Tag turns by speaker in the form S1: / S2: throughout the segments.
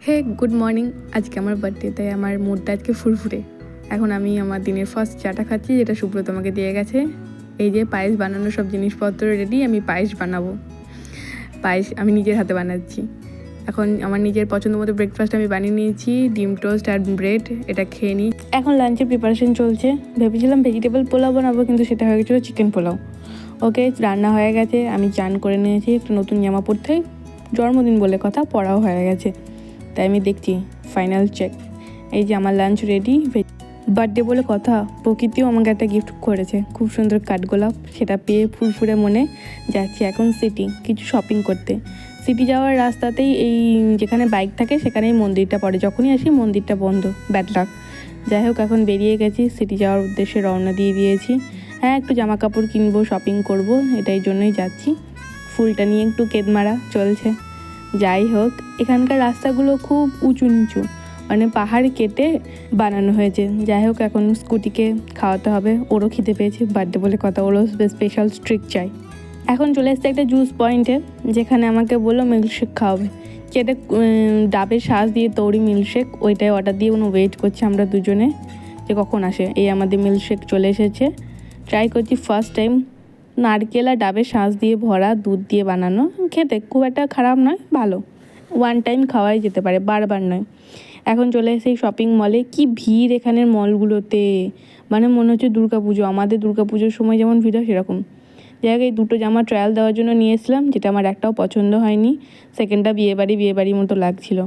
S1: হে good morning. আজকে আমার birthday, তাই আমার মুডটা আজকে ফুরফুরে। এখন আমি আমার দিনের ফার্স্ট চাটা খাচ্ছি, যেটা সুব্রত আমাকে দিয়ে গেছে। এই যে পায়েস বানানোর সব জিনিসপত্র রেডি, আমি পায়েস বানাবো। পায়েস আমি নিজের হাতে বানাচ্ছি। এখন আমার নিজের পছন্দ মতো ব্রেকফাস্ট আমি বানিয়ে নিয়েছি, ডিম টোস্ট আর ব্রেড। এটা খেয়ে নিই। এখন লাঞ্চের প্রিপারেশন চলছে। ভেবেছিলাম ভেজিটেবল পোলাও বানাবো, কিন্তু সেটা হয়ে গেছিলো চিকেন পোলাও। ওকে, রান্না হয়ে গেছে, আমি চান করে নিয়েছি, একটা নতুন জামা পরতে, জন্মদিন বলে কথা, পড়াও হয়ে গেছে। তাই আমি দেখছি ফাইনাল চেক। এই যে আমার লাঞ্চ রেডি। বার্থডে বলে কথা, প্রকৃতিও আমাকে একটা গিফট করেছে, খুব সুন্দর কাঠগোলাপ। সেটা পেয়ে ফুরফুরে মনে যাচ্ছি এখন সিটি কিছু শপিং করতে। সিটি যাওয়ার রাস্তাতেই এই যেখানে বাইক থাকে সেখানেই মন্দিরটা পড়ে, যখনই আসি মন্দিরটা বন্ধ, ব্যাড লাক। যাই হোক, এখন বেরিয়ে গেছি, সিটি যাওয়ার উদ্দেশ্যে রওনা দিয়ে দিয়েছি। হ্যাঁ, একটু জামা কাপড় কিনবো, শপিং করব, এটাই জন্যই যাচ্ছি। ফুলটা নিয়ে একটু কেদমারা চলছে। যাই হোক, এখানকার রাস্তাগুলো খুব উঁচু নিচু, মানে পাহাড় কেটে বানানো হয়েছে। যাই হোক, এখন স্কুটিকে খাওয়াতে হবে, ওরও খিদে পেয়েছে, বার্থডে বলে কথা, ওরও স্পেশাল স্ট্রিক চাই। এখন চলে এসছে একটা জুস পয়েন্টে, যেখানে আমাকে বললো মিল্কশেক খাওয়াবে, যেটা ডাবের শ্বাস দিয়ে তৈরি মিল্কশেক, ওইটাই অর্ডার দিয়ে উনি ওয়েট করছে আমরা দুজনে যে কখন আসে। এই আমাদের মিল্কশেক চলে এসেছে, ট্রাই করছি ফার্স্ট টাইম। নারকেল আর ডাবের শাঁস দিয়ে ভরা, দুধ দিয়ে বানানো, খেতে খুব একটা খারাপ নয়, ভালো। ওয়ান টাইম খাওয়াই যেতে পারে, বারবার নয়। এখন চলে এসে শপিং মলে, কি ভিড় এখানের মলগুলোতে, মানে মনে হচ্ছে দুর্গাপুজো। আমাদের দুর্গাপুজোর সময় যেমন ভিড় হয় সেরকম। যাই হোক, এই দুটো জামা ট্রায়াল দেওয়ার জন্য নিয়ে এসলাম, যেটা আমার একটাও পছন্দ হয়নি। সেকেন্ডটা বিয়েবাড়ির মতো লাগছিল।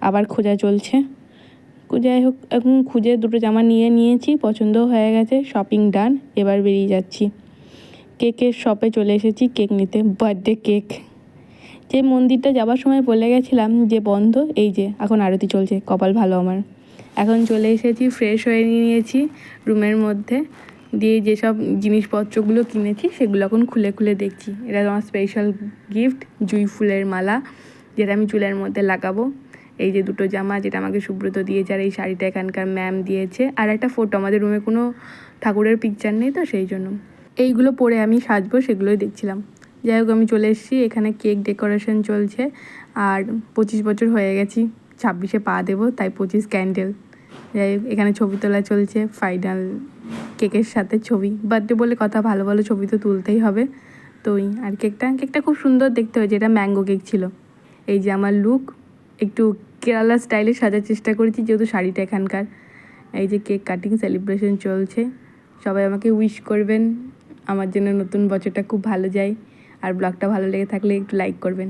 S1: আবার খোঁজা চলছে। যাই হোক, এখন খুঁজে দুটো জামা নিয়েছি, পছন্দও হয়ে গেছে, শপিং ডান। এবার বেরিয়ে যাচ্ছি। কেকের শপে চলে এসেছি কেক নিতে, বার্থডে কেক। যে মন্দিরটা যাবার সময় বলে গেছিলাম যে বন্ধ, এই যে এখন আরতি চলছে, কপাল ভালো আমার। এখন চলে এসেছি, ফ্রেশ হয়ে নিয়েছি রুমের মধ্যে, দিয়ে যেসব জিনিসপত্রগুলো কিনেছি সেগুলো এখন খুলে খুলে দেখছি। এটা আমার স্পেশাল গিফট, জুঁই ফুলের মালা, যেটা আমি চুলের মধ্যে লাগাবো। এই যে দুটো জামা, যেটা আমাকে সুব্রত দিয়েছে, আর এই শাড়িটা এখানকার ম্যাম দিয়েছে, আর একটা ফটো। আমাদের রুমে কোনো ঠাকুরের পিকচার নেই, তো সেই জন্য এইগুলো পরে আমি সাজবো, সেগুলোই দেখছিলাম। যাই হোক, আমি চলে এসেছি, এখানে কেক ডেকোরেশন চলছে। আর 25 বছর হয়ে গেছি, 26-এ পা দেবো, তাই 25 ক্যান্ডেল। যাই হোক, এখানে ছবি তোলা চলছে, ফাইনাল কেকের সাথে ছবি। বার্থডে বলে কথা, ভালো ভালো ছবি তো তুলতেই হবে। তো আর কেকটা খুব সুন্দর দেখতে হয়েছে, এটা ম্যাঙ্গো কেক ছিল। এই যে আমার লুক, একটু কেরালা স্টাইলে সাজার চেষ্টা করেছি, যেহেতু শাড়িটা এখানকার। এই যে কেক কাটিং সেলিব্রেশন চলছে, সবাই আমাকে উইশ করবেন, আমার জন্য নতুন বছরটা খুব ভালো যায়। আর ব্লগটা ভালো লেগে থাকলে একটু লাইক করবেন।